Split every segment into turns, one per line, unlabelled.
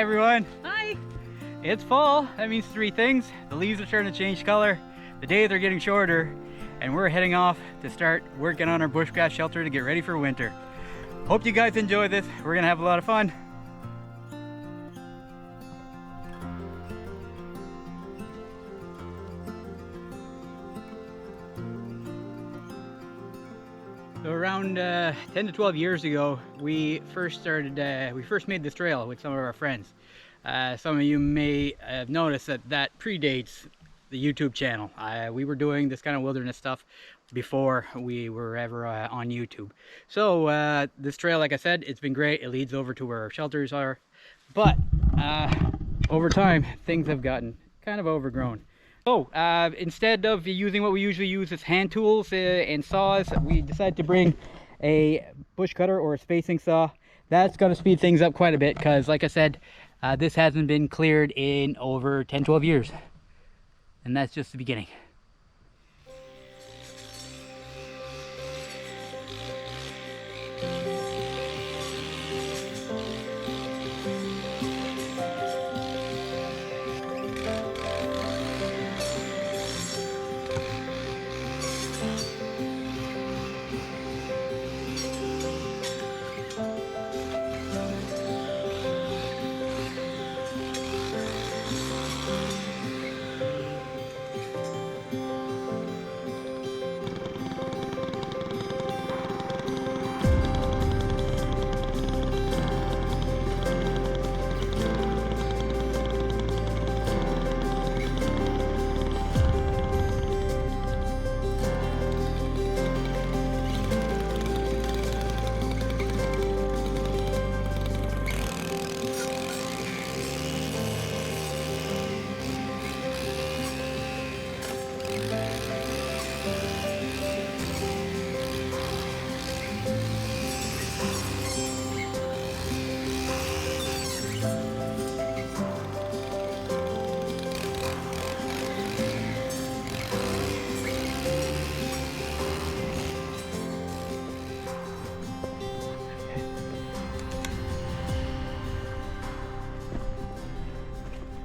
everyone.
Hi.
It's fall. That means three things. The leaves are starting to change color, the days are getting shorter, and we're heading off to start working on our bushcraft shelter to get ready for winter. Hope you guys enjoy this. We're gonna have a lot of fun. So around 10 to 12 years ago, we first made this trail with some of our friends. Some of you may have noticed that predates the YouTube channel. We were doing this kind of wilderness stuff before we were ever on YouTube. So this trail, like I said, it's been great. It leads over to where our shelters are. But over time, things have gotten kind of overgrown. So instead of using what we usually use as hand tools and saws, we decided to bring a bush cutter or a spacing saw. That's going to speed things up quite a bit because, like I said, this hasn't been cleared in over 10-12 years. And that's just the beginning.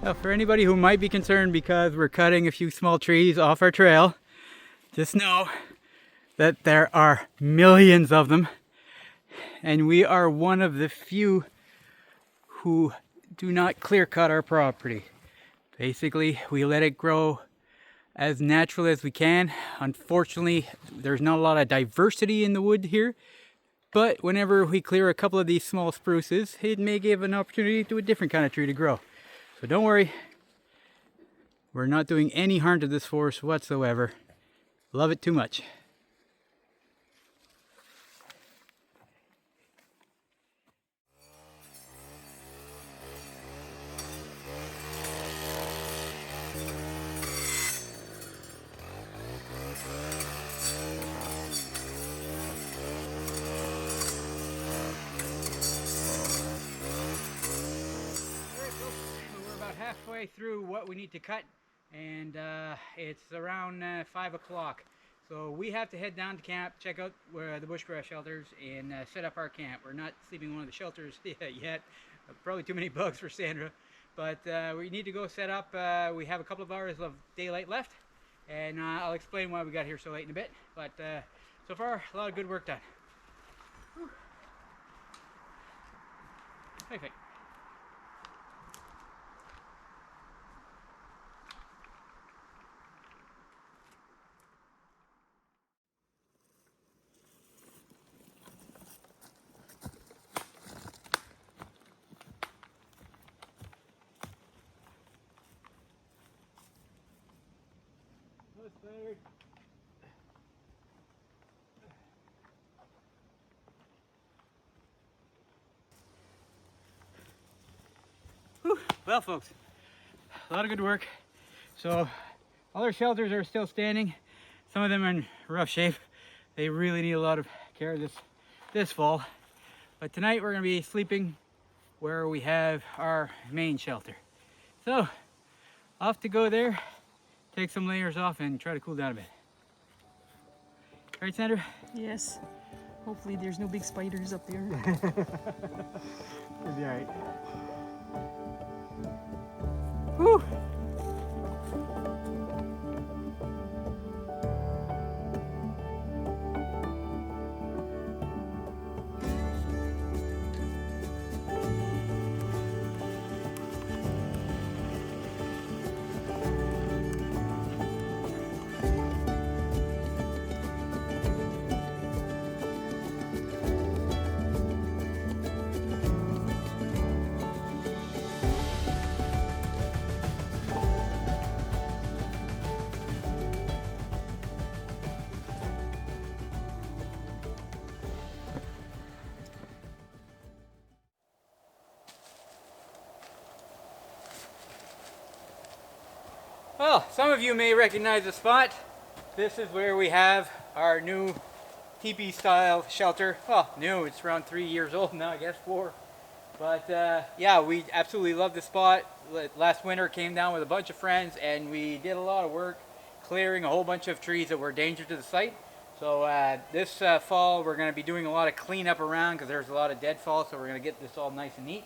Now, for anybody who might be concerned because we're cutting a few small trees off our trail, just know that there are millions of them, and we are one of the few who do not clear cut our property. Basically, we let it grow as natural as we can. Unfortunately, there's not a lot of diversity in the wood here, but whenever we clear a couple of these small spruces, it may give an opportunity to a different kind of tree to grow. So don't worry, we're not doing any harm to this forest whatsoever. Love it too much. Halfway through what we need to cut, and it's around 5 o'clock, so we have to head down to camp, check out where the bushcraft shelters, and set up our camp. We're not sleeping in one of the shelters yet. Probably too many bugs for Sandra, but we need to go set up. We have a couple of hours of daylight left, and I'll explain why we got here so late in a bit, but so far a lot of good work done. Whew. Perfect. Whew. Well, folks, a lot of good work. So all our shelters are still standing. Some of them are in rough shape. They really need a lot of care this fall. But tonight we're going to be sleeping where we have our main shelter. So off to go there, take some layers off and try to cool down a bit. Right, Sandra?
Yes. Hopefully there's no big spiders up there.
It'll be all right. Whew. Well, some of you may recognize the spot. This is where we have our new teepee style shelter. Well, new, it's around 3 years old now, I guess 4. But yeah, we absolutely love the spot. Last winter came down with a bunch of friends and we did a lot of work clearing a whole bunch of trees that were a danger to the site. So this fall we're going to be doing a lot of cleanup around because there's a lot of deadfall, so we're going to get this all nice and neat.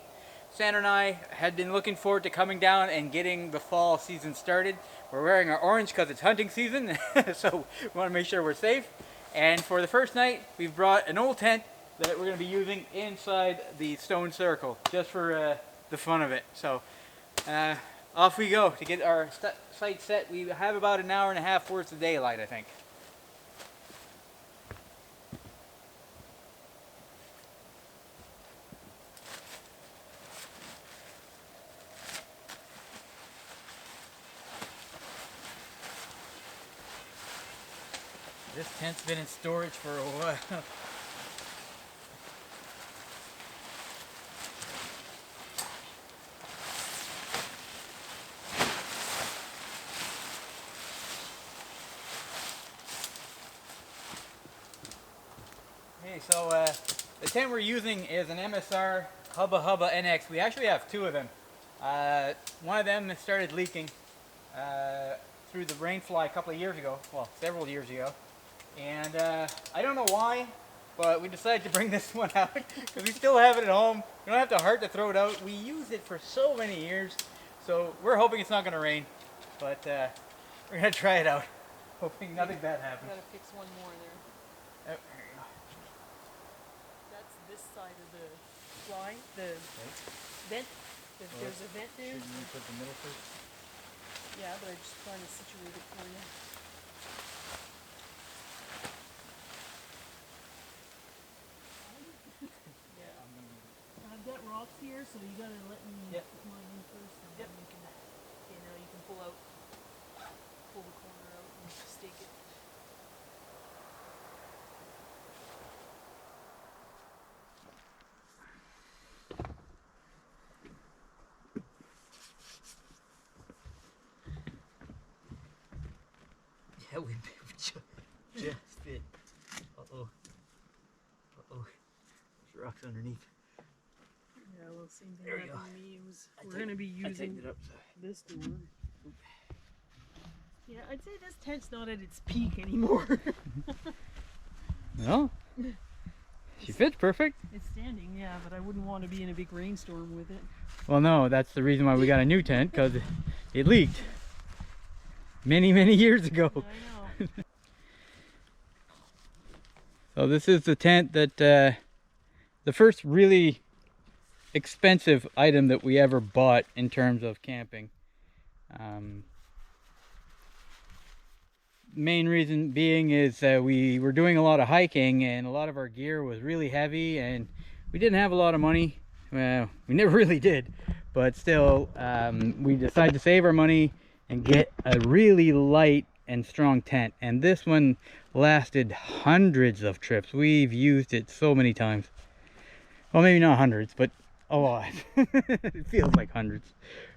Sandra and I had been looking forward to coming down and getting the fall season started. We're wearing our orange because it's hunting season, so we want to make sure we're safe. And for the first night, we've brought an old tent that we're going to be using inside the stone circle, just for the fun of it. So off we go to get our site set. We have about an hour and a half worth of daylight, I think. This tent's been in storage for a while. Okay, so the tent we're using is an MSR Hubba Hubba NX. We actually have 2 of them. One of them started leaking through the rainfly a couple of years ago, well, several years ago. And I don't know why, but we decided to bring this one out because we still have it at home. We don't have the heart to throw it out. We used it for so many years, so we're hoping it's not going to rain, but we're going to try it out, hoping nothing bad happens.
Gotta fix one more there.
Oh, there you go.
That's this side of the fly, the vent. There's a vent there.
Should you put the middle first?
Yeah, but I'm just trying to situate it for you. I've got rocks here, so you gotta let me put mine in first, and then you can. Okay, now you can pull the corner out and stake it.
Yeah, we just did. Uh-oh. Uh-oh. There's rocks underneath.
Yeah, well, same thing
There we
happened
go.
to me. We're gonna be using this door. Yeah, I'd say this tent's not at its peak anymore.
No? She fits perfect.
It's standing, yeah, but I wouldn't want to be in a big rainstorm with it.
Well, no, that's the reason why we got a new tent, because it leaked many, many years ago.
I know.
So this is the tent that, the first really expensive item that we ever bought in terms of camping. Main reason being is that we were doing a lot of hiking and a lot of our gear was really heavy and we didn't have a lot of money. Well, we never really did, but still we decided to save our money and get a really light and strong tent, and this one lasted hundreds of trips. We've used it so many times. Well, maybe not hundreds, but a lot. It feels like hundreds.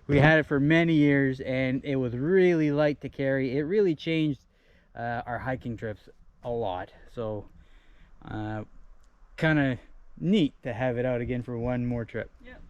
We had it for many years and it was really light to carry. It really changed our hiking trips a lot, so kind of neat to have it out again for one more trip.
Yep.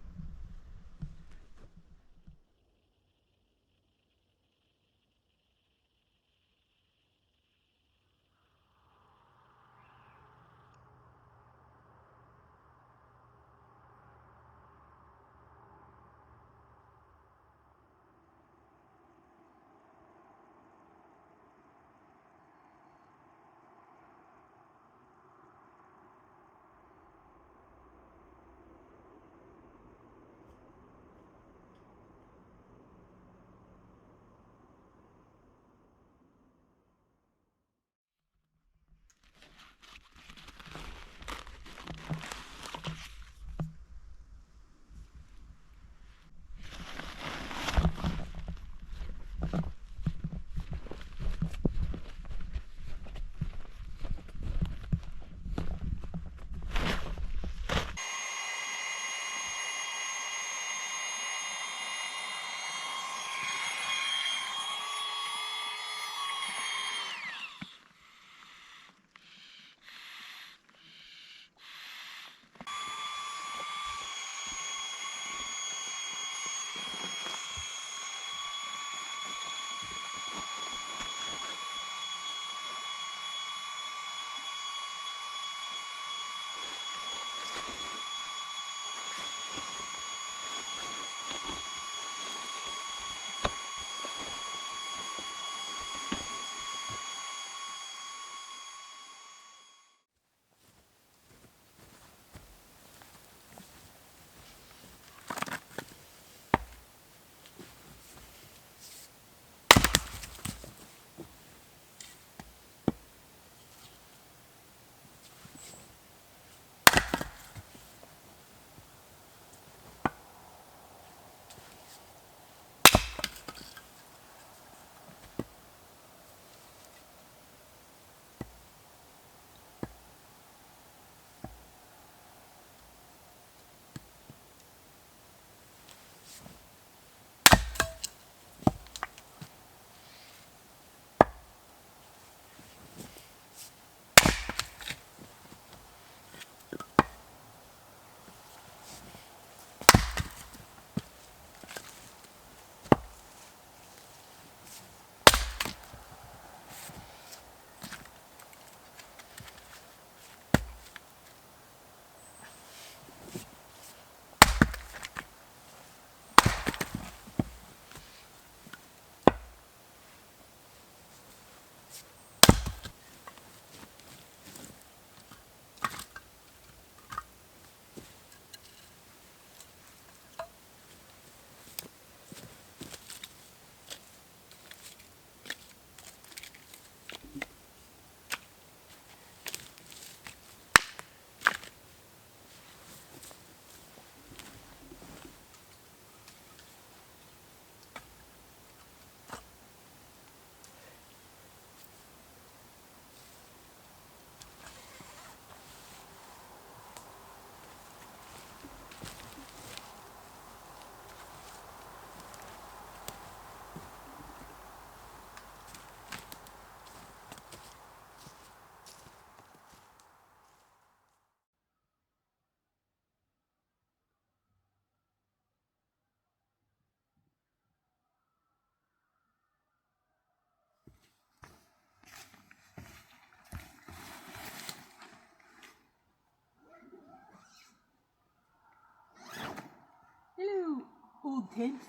log tent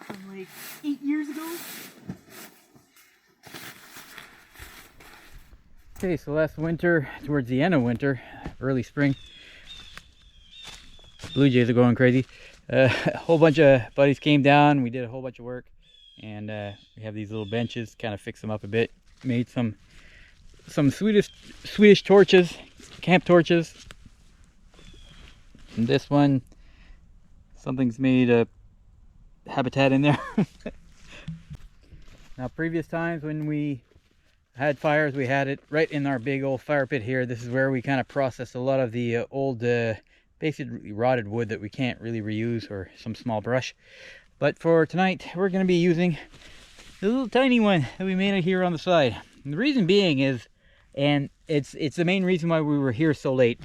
from like 8 years ago.
Okay, so last winter, towards the end of winter, early spring, blue jays are going crazy. A whole bunch of buddies came down. We did a whole bunch of work, and we have these little benches. Kind of fixed them up a bit. Made some Swedish torches, camp torches. And this one, something's made a habitat in there. Now, previous times when we had fires, we had it right in our big old fire pit here. This is where we kind of processed a lot of the old basically rotted wood that we can't really reuse, or some small brush. But for tonight, we're going to be using the little tiny one that we made here on the side. And the reason being is, and it's the main reason why we were here so late.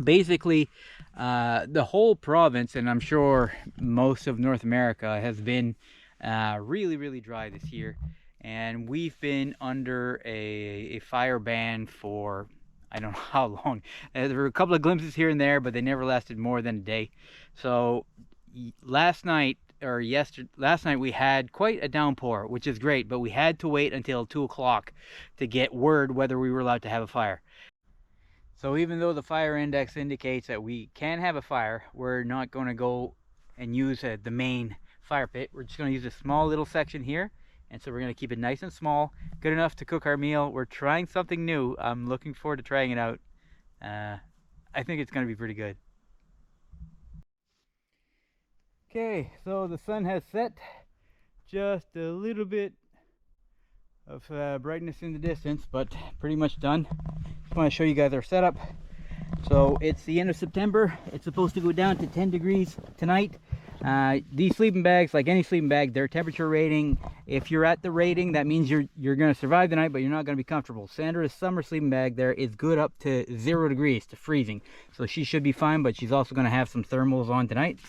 Basically, the whole province, and I'm sure most of North America, has been really dry this year. And we've been under a fire ban for I don't know how long. There were a couple of glimpses here and there, but they never lasted more than a day. So last night we had quite a downpour, which is great, but we had to wait until 2 o'clock to get word whether we were allowed to have a fire. So even though the fire index indicates that we can have a fire, we're not going to go and use the main fire pit. We're just going to use a small little section here. And so we're going to keep it nice and small, good enough to cook our meal. We're trying something new. I'm looking forward to trying it out. I think it's going to be pretty good. Okay, so the sun has set. Just a little bit of brightness in the distance, but pretty much done. Just want to show you guys our setup. So it's the end of September. It's supposed to go down to 10 degrees tonight. These sleeping bags, like any sleeping bag, their temperature rating, if you're at the rating, that means you're going to survive the night, but you're not going to be comfortable. Sandra's summer sleeping bag there is good up to 0 degrees, to freezing. So she should be fine, but she's also going to have some thermals on tonight.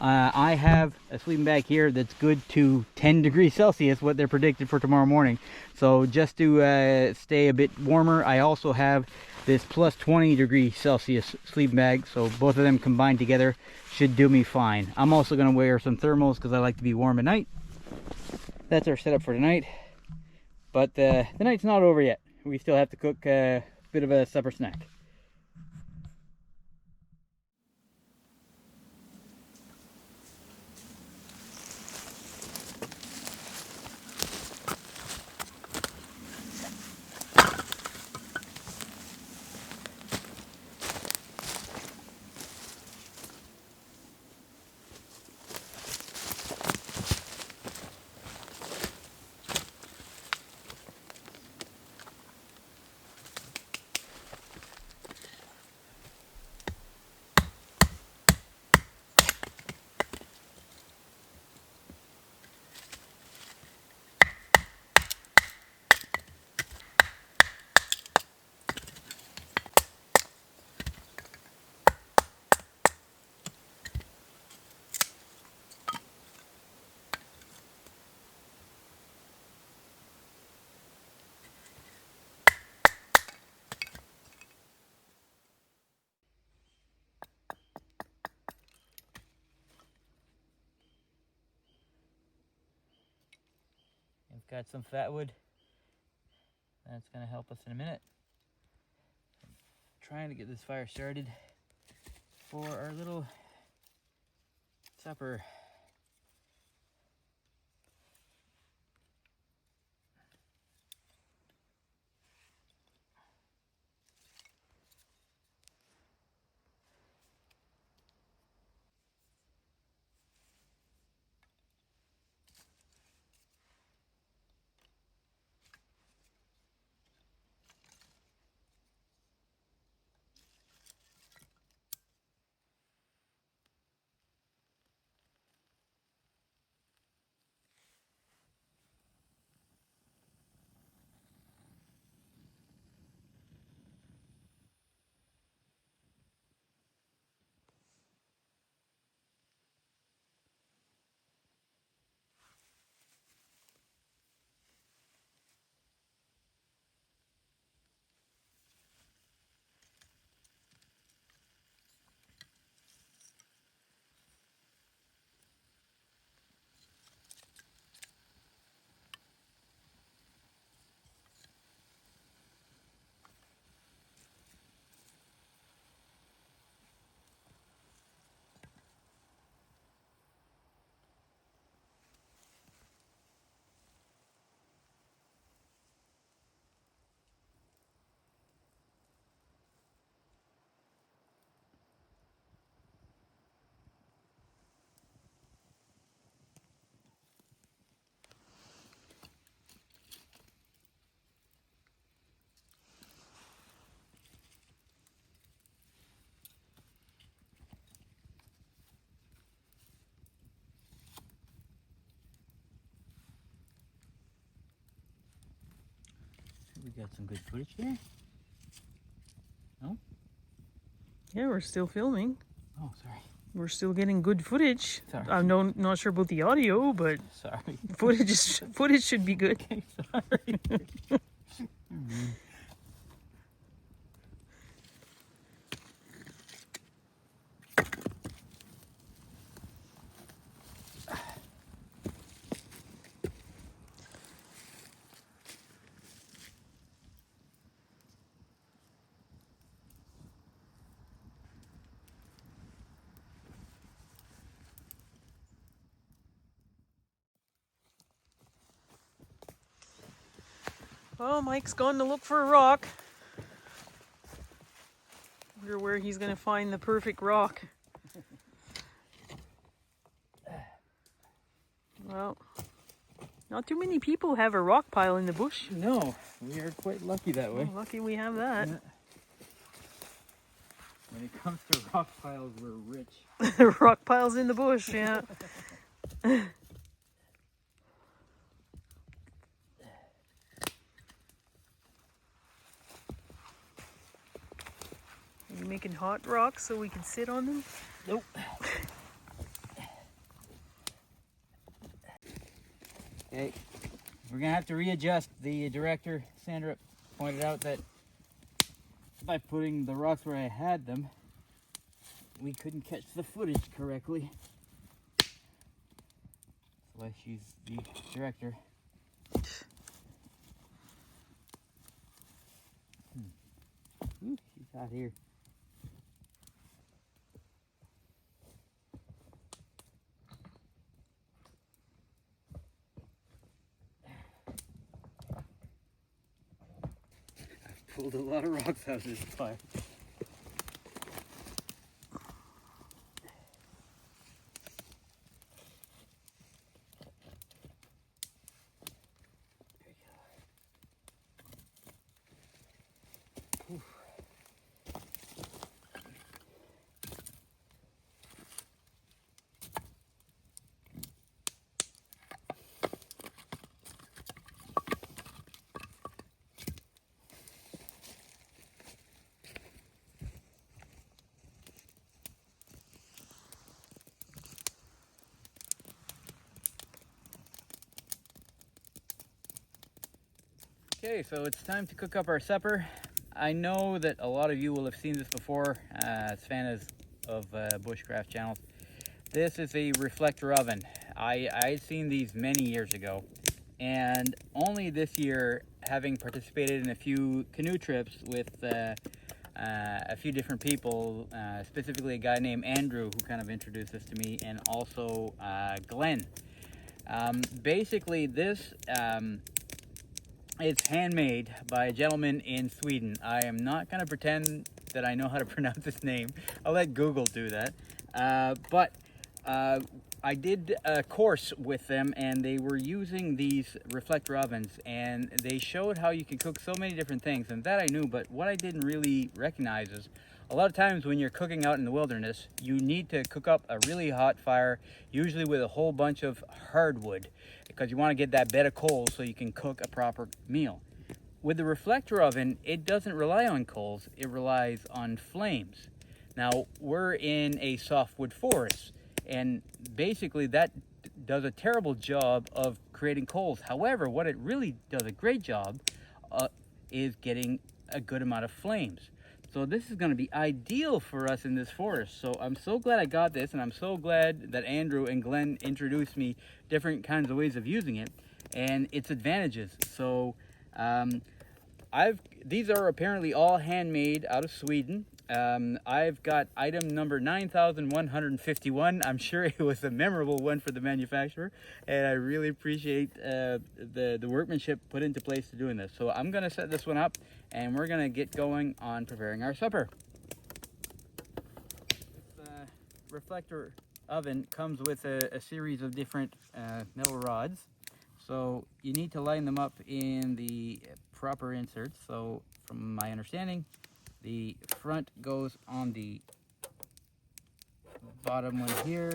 I have a sleeping bag here that's good to 10 degrees Celsius, what they're predicted for tomorrow morning. So just to stay a bit warmer, I also have this plus 20 degrees Celsius sleeping bag. So both of them combined together should do me fine. I'm also going to wear some thermals because I like to be warm at night. That's our setup for tonight. But the night's not over yet. We still have to cook a bit of a supper snack. We've got some fat wood. That's going to help us in a minute. Trying to get this fire started for our little supper. We got some good footage there. No?
Yeah, we're still filming.
Oh, sorry.
We're still getting good footage.
Sorry.
I'm not sure about the audio, but
Sorry.
footage should be good.
Okay, sorry.
Well, Mike's gone to look for a rock. Wonder where he's gonna find the perfect rock. Well, not too many people have a rock pile in the bush.
No, we are quite lucky that way.
Well, lucky we have that.
Yeah. When it comes to rock piles, we're rich.
Rock piles in the bush, yeah. Are you making hot rocks so we can sit on them?
Nope. Okay, we're gonna have to readjust. The director, Sandra, pointed out that by putting the rocks where I had them, we couldn't catch the footage correctly. That's why she's the director. Ooh, she's hot here. I've pulled a lot of rocks out of this fire. Okay, so it's time to cook up our supper. I know that a lot of you will have seen this before, fans of Bushcraft channels. This is a reflector oven. I'd seen these many years ago, and only this year, having participated in a few canoe trips with a few different people, specifically a guy named Andrew who kind of introduced this to me, and also Glenn. Basically, this it's handmade by a gentleman in Sweden. I am not going to pretend that I know how to pronounce his name. I'll let Google do that. But I did a course with them, and they were using these reflector ovens, and they showed how you can cook so many different things, and that I knew, but what I didn't really recognize is a lot of times when you're cooking out in the wilderness, you need to cook up a really hot fire, usually with a whole bunch of hardwood, because you want to get that bed of coals so you can cook a proper meal. With the reflector oven, it doesn't rely on coals, it relies on flames. Now, we're in a softwood forest, and basically that does a terrible job of creating coals. However, what it really does a great job is getting a good amount of flames. So this is going to be ideal for us in this forest. So I'm so glad I got this, and I'm so glad that Andrew and Glenn introduced me different kinds of ways of using it and its advantages. So these are apparently all handmade out of Sweden. I've got item number 9,151. I'm sure it was a memorable one for the manufacturer, and I really appreciate the workmanship put into place to doing this. So I'm going to set this one up, and we're going to get going on preparing our supper. This reflector oven comes with a series of different metal rods. So you need to line them up in the proper inserts. So from my understanding, the front goes on the bottom one here,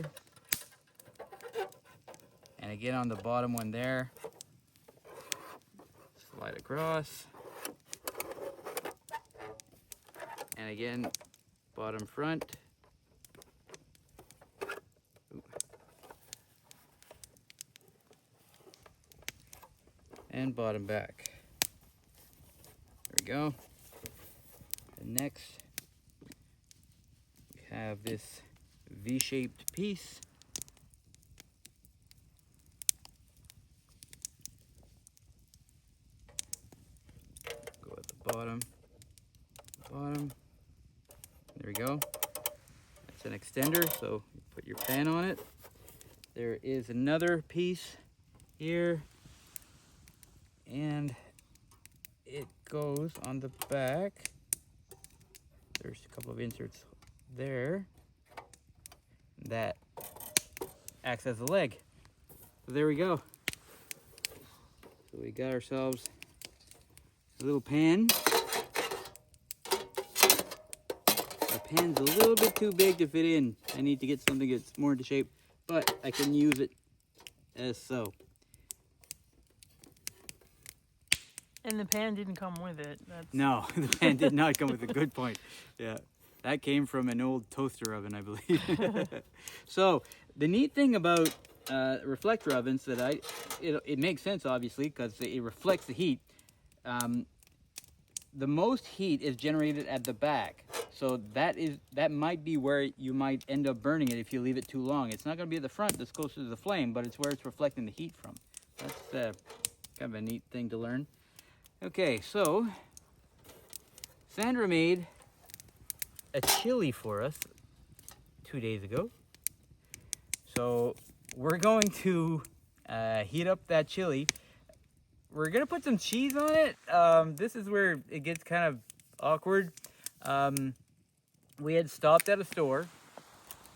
and again on the bottom one there. Slide across. And again, bottom front. And bottom back. There we go. And next, we have this V-shaped piece. Go at the bottom. There we go. That's an extender, so you put your pan on it. There is another piece here, and it goes on the back. There's a couple of inserts there that acts as a leg. So there we go. So we got ourselves a little pan. The pan's a little bit too big to fit in. I need to get something that's more into shape, but I can use it as so.
And the pan didn't come with it.
No, the pan did not come with a good point. Yeah, that came from an old toaster oven, I believe. So the neat thing about reflector ovens that it makes sense, obviously, because it reflects the heat. The most heat is generated at the back, so that might be where you might end up burning it if you leave it too long. It's not going to be at the front that's closer to the flame, but it's where it's reflecting the heat from. That's kind of a neat thing to learn. Okay, so Sandra made a chili for us 2 days ago. So we're going to heat up that chili. We're gonna put some cheese on it. This is where it gets kind of awkward. We had stopped at a store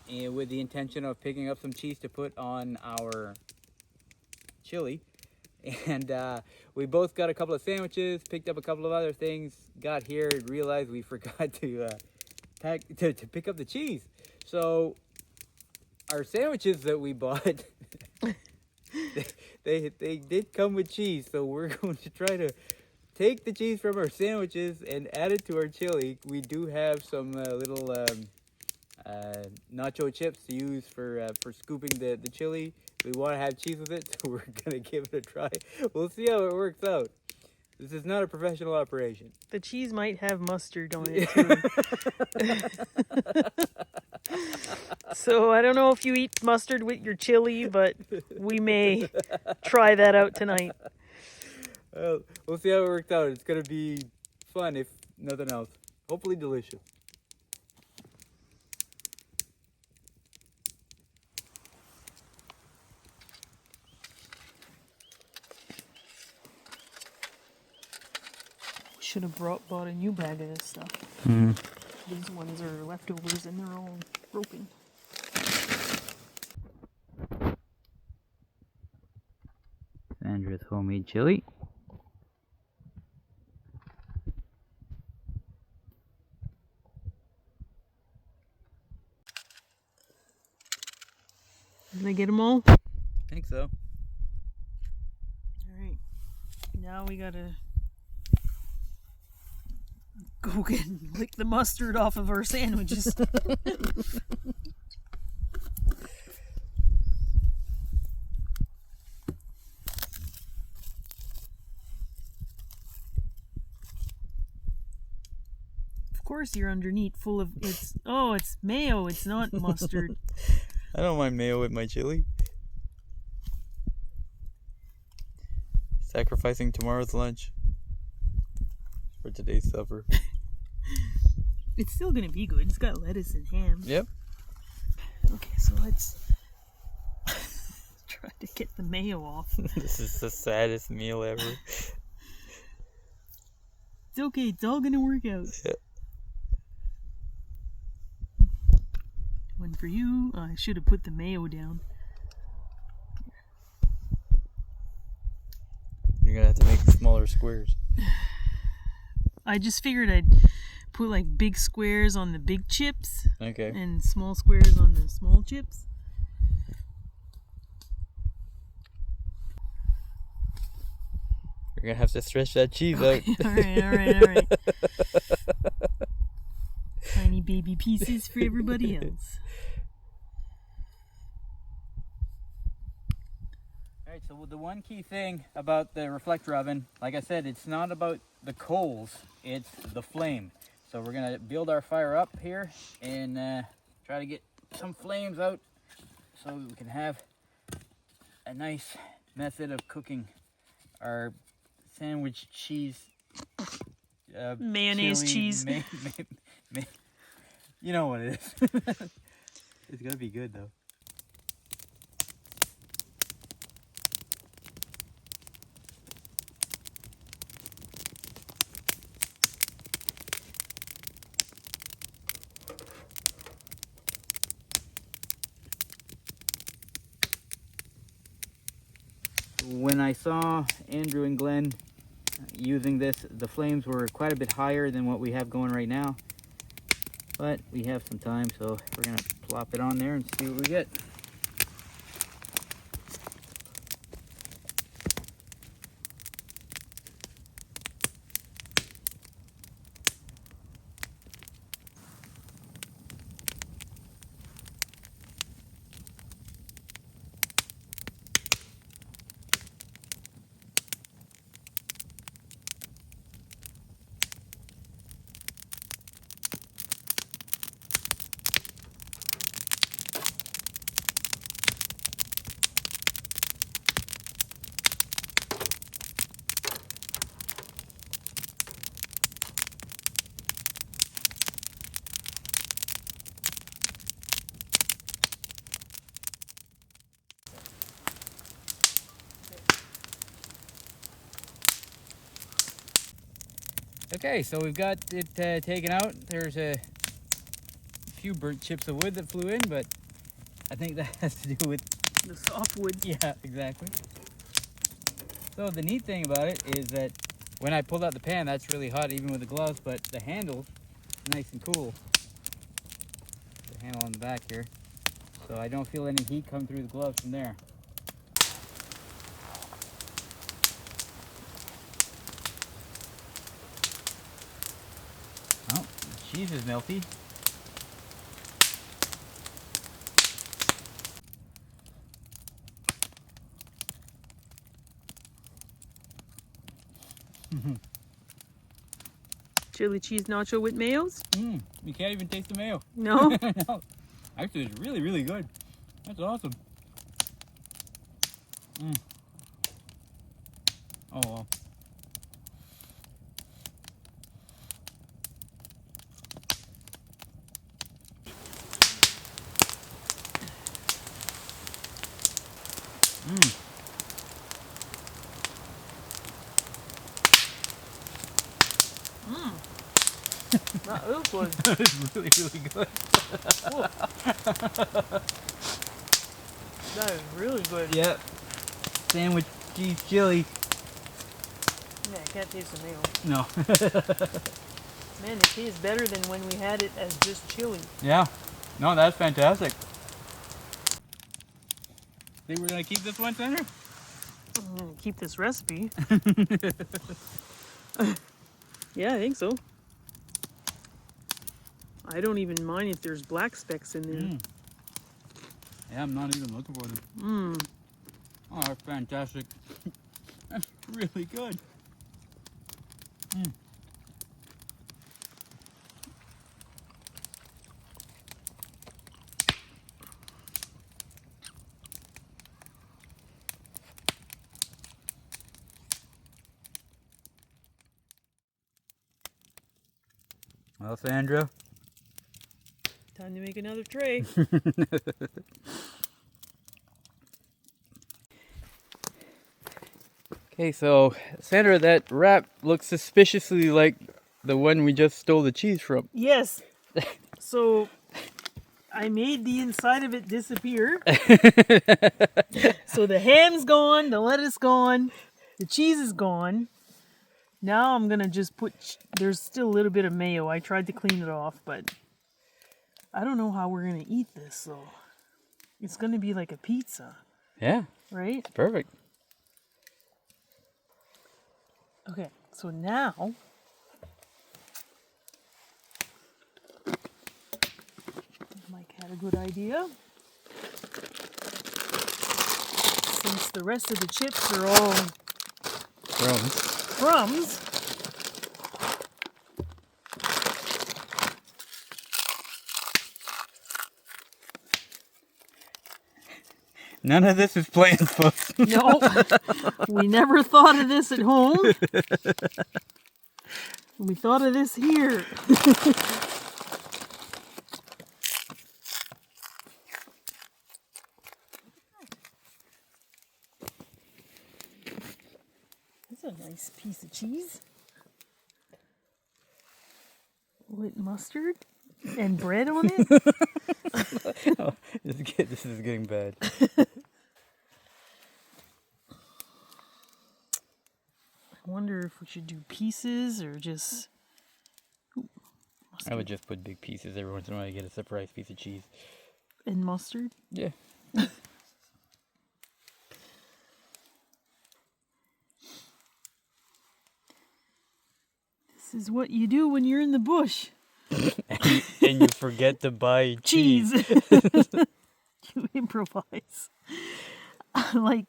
with the intention of picking up some cheese to put on our chili. And we both got a couple of sandwiches, picked up a couple of other things, got here and realized we forgot to pick up the cheese. So our sandwiches that we bought, they did come with cheese. So we're going to try to take the cheese from our sandwiches and add it to our chili. We do have some little nacho chips to use for scooping the chili. We want to have cheese with it, so we're going to give it a try. We'll see how it works out. This is not a professional operation.
The cheese might have mustard on it, too. So I don't know if you eat mustard with your chili, but we may try that out tonight.
Well, we'll see how it works out. It's going to be fun, if nothing else. Hopefully delicious.
Should have bought a new bag of this stuff. These ones are leftovers and they're all broken.
Sandra's homemade chili.
Did I get them all?
I think so.
Alright. Now we gotta go get and lick the mustard off of our sandwiches. Of course you're underneath full of it's mayo, it's not mustard.
I don't mind mayo with my chili. Sacrificing tomorrow's lunch for today's supper.
It's still gonna be good. It's got lettuce and ham.
Yep.
Okay, so let's try to get the mayo off.
This is the saddest meal ever.
It's okay, it's all gonna work out.
Yeah.
One for you. I should have put the mayo down.
You're gonna have to make smaller squares.
I just figured I'd put like big squares on the big chips.
Okay.
And small squares on the small chips.
You're gonna have to stretch that cheese out.
Alright. baby pieces for everybody else.
Alright, so the one key thing about the reflector oven, like I said, it's not about the coals, it's the flame. So we're gonna build our fire up here and try to get some flames out so we can have a nice method of cooking our sandwich cheese.
Mayonnaise
chili,
cheese.
You know what it is. It's gonna be good though. When I saw Andrew and Glenn using this, the flames were quite a bit higher than what we have going right now. But we have some time, so we're gonna plop it on there and see what we get. Okay, so we've got it taken out. There's a few burnt chips of wood that flew in, but I think that has to do with
The softwood.
Yeah, exactly. So the neat thing about it is that when I pulled out the pan, that's really hot even with the gloves, but the handle's nice and cool. The handle on the back here. So I don't feel any heat come through the gloves from there. Oh, the cheese is melty.
Chili cheese nacho with mayos?
You can't even taste the mayo.
No?
No. Actually, it's really, really good. That's awesome. Oh, well.
That is good.
It's really, really good.
That is really good.
Yep. Sandwich cheese chili.
Yeah, I can't taste the mayo.
No.
Man, it tastes better than when we had it as just chili.
Yeah. No, that's fantastic. Think we're gonna keep this one, Sandra?
I'm gonna keep this recipe. Yeah, I think so. I don't even mind if there's black specks in there.
Yeah, I'm not even looking for them. Oh, that's fantastic. That's really good. Well, Sandra.
Time to make another tray.
Okay, so Sandra, that wrap looks suspiciously like the one we just stole the cheese from.
Yes. So I made the inside of it disappear. So the ham's gone, the lettuce gone, the cheese is gone. Now I'm gonna just put, there's still a little bit of mayo. I tried to clean it off, but I don't know how we're gonna eat this, so it's gonna be like a pizza,
Yeah,
right?
perfect.
Okay, so now Mike had a good idea. Since the rest of the chips are all crumbs.
None of this is planned, folks.
No, we never thought of this at home. We thought of this here. That's a nice piece of cheese. With mustard and bread on it.
Oh, this is getting bad.
I wonder if we should do pieces or just... Ooh,
I would just put big pieces every once in a while to get a surprise piece of cheese.
And mustard?
Yeah.
This is what you do when you're in the bush.
and you forget to buy cheese.
You improvise. Like,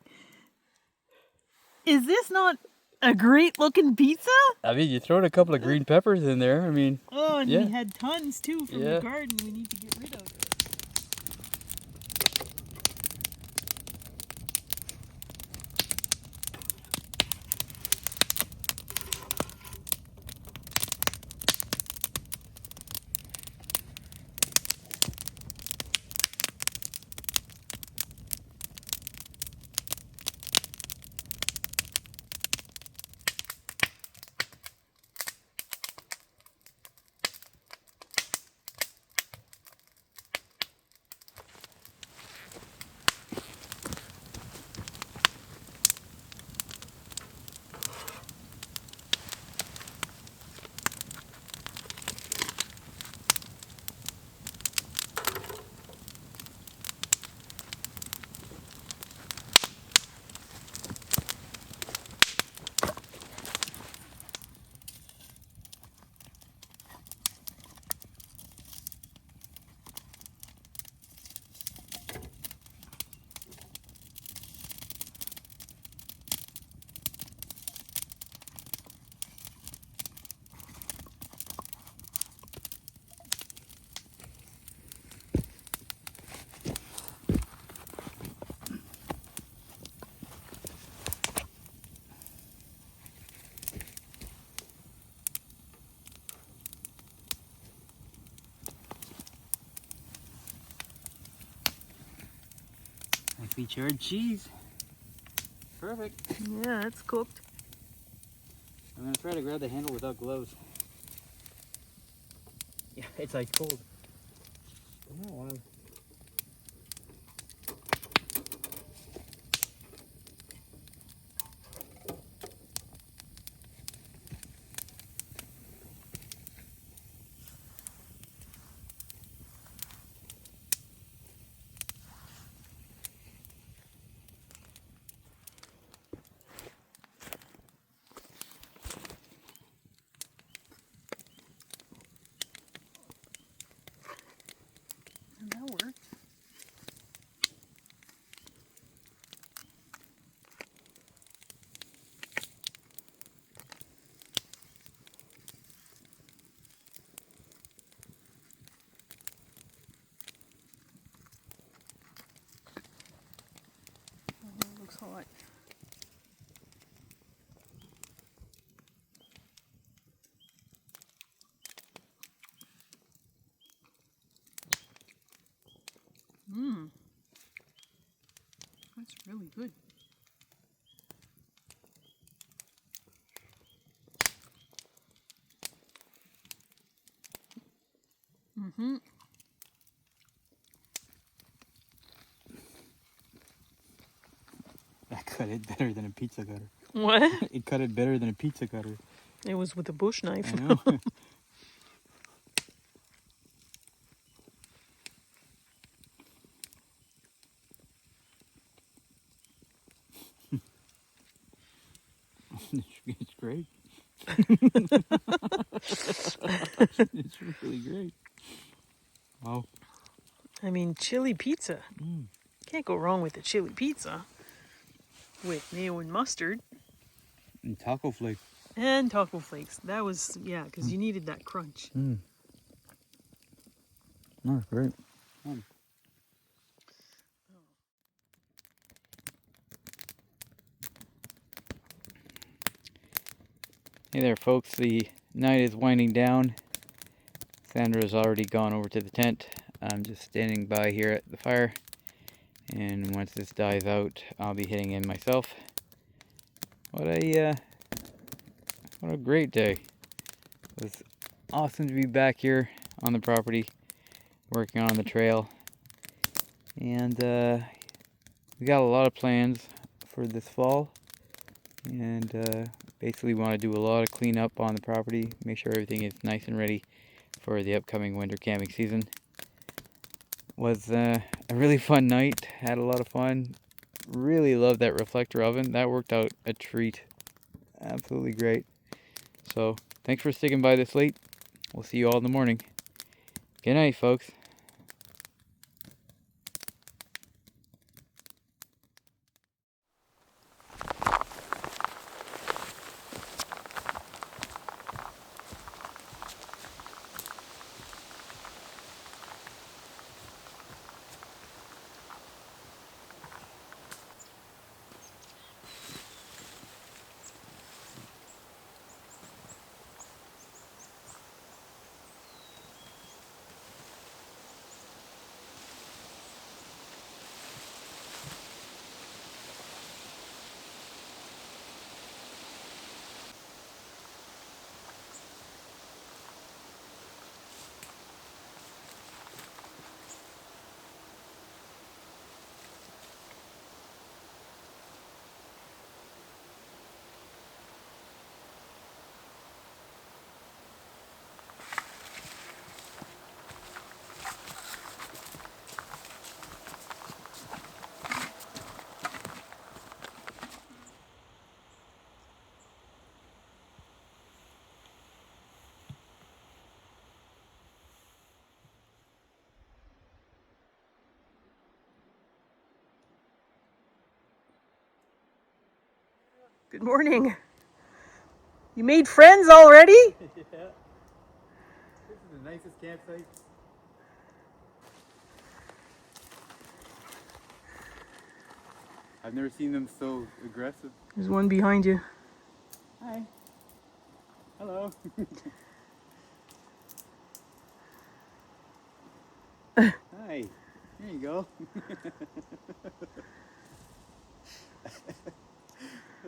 is this not a great looking pizza?
I mean, you throw a couple of green peppers in there. I mean,
Oh, and
yeah.
we had tons too from the garden we need to get rid of.
Nicely charred cheese. Perfect.
Yeah, it's cooked.
I'm gonna try to grab the handle without gloves. Yeah, it's ice cold. Oh, wow.
And that worked. Oh, it looks hot. Mmm. That's really good. Mm-hmm.
That cut it better than a pizza cutter.
What?
It cut it better than a pizza cutter.
It was with a bush knife.
I know. It's great. It's really great. Wow.
I mean, chili pizza. Can't go wrong with a chili pizza. With mayo and mustard.
And taco flakes.
And taco flakes. That was, yeah, because you needed that crunch.
That's great. Hey there, folks. The night is winding down. Sandra's already gone over to the tent. I'm just standing by here at the fire. And once this dies out, I'll be hitting in myself. What a great day. It was awesome to be back here on the property, working on the trail. And we got a lot of plans for this fall. And basically want to do a lot of cleanup on the property, make sure everything is nice and ready for the upcoming winter camping season. Was a really fun night, had a lot of fun. Really loved that reflector oven. That worked out a treat. Absolutely great. So, thanks for sticking by this late. We'll see you all in the morning. Good night, folks.
Good morning. You made friends already?
Yeah. This is the nicest campsite. I've never seen them so aggressive.
There's one behind you.
Hi. Hello. Hi. There you go.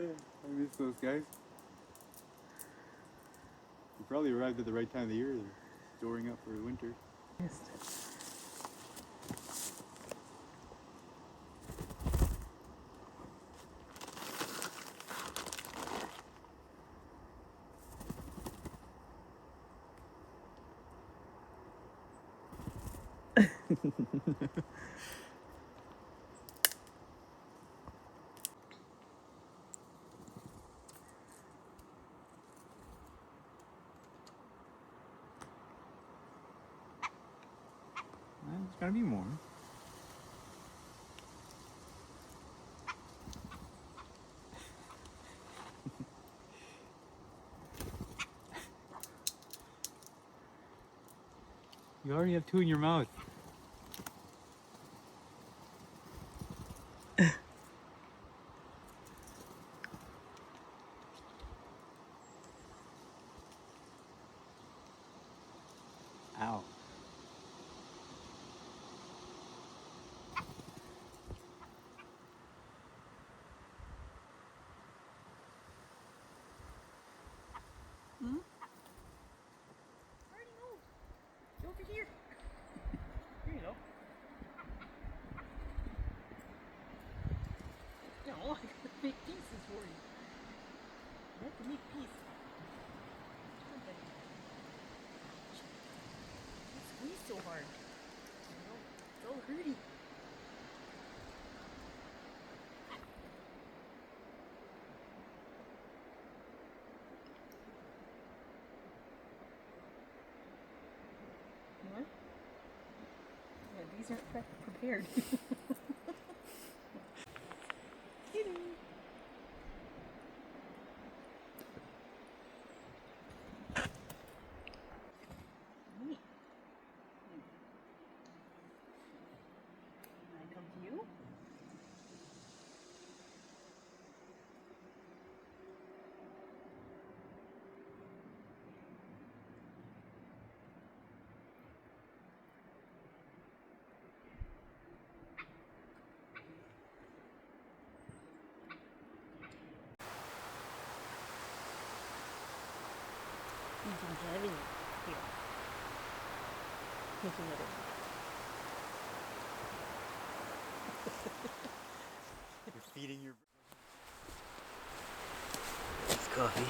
I miss those guys. You probably arrived at the right time of the year. They're storing up for winter. There's gotta be more. You already have two in your mouth. Ow.
Over here. Here you go. No, I gotta make pieces for you. You have to make pieces. Don't squeeze so hard. You know, it's all hurty. More? Yeah, these aren't prepared. I come to you. Making heavy here. Making it
You're feeding your... It's coffee.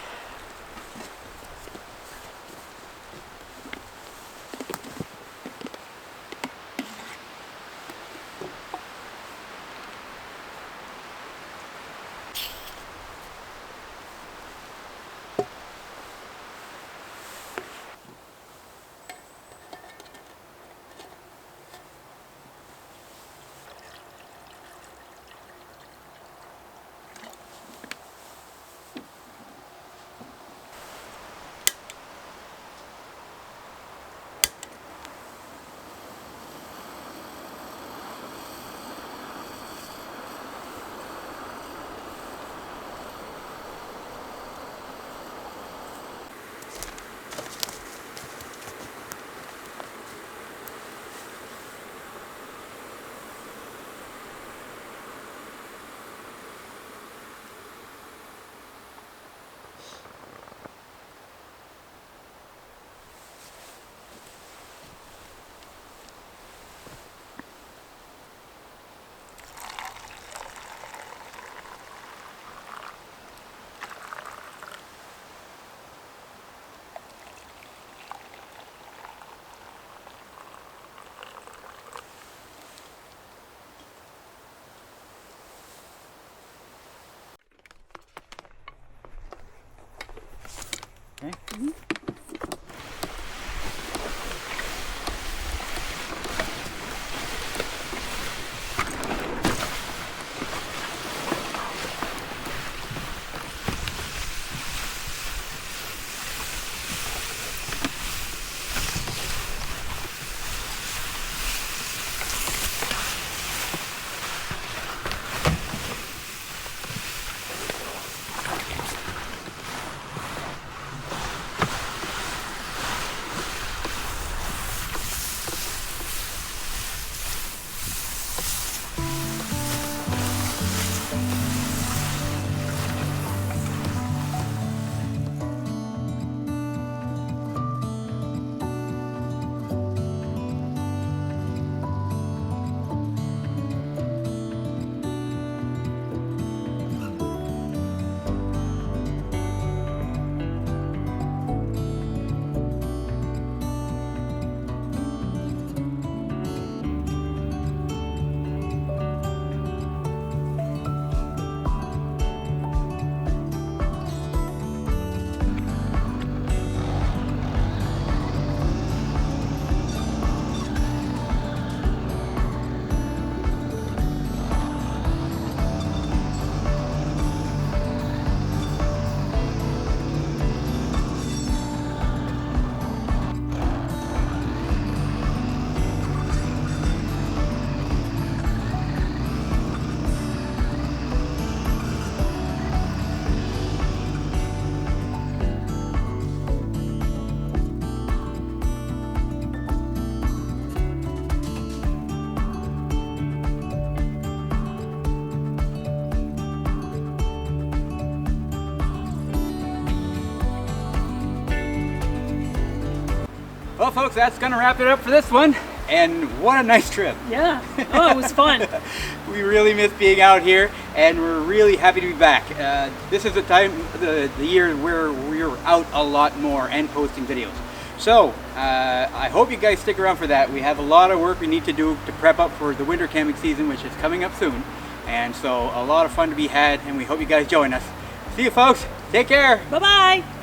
Okay. Well, folks, that's going to wrap it up for this one. And what a nice trip.
Yeah. Oh, it was fun.
We really miss being out here, and we're really happy to be back. This is the time, the year where we're out a lot more and posting videos. So, I hope you guys stick around for that. We have a lot of work we need to do to prep up for the winter camping season, which is coming up soon. And so, a lot of fun to be had, and we hope you guys join us. See you, folks. Take care.
Bye-bye.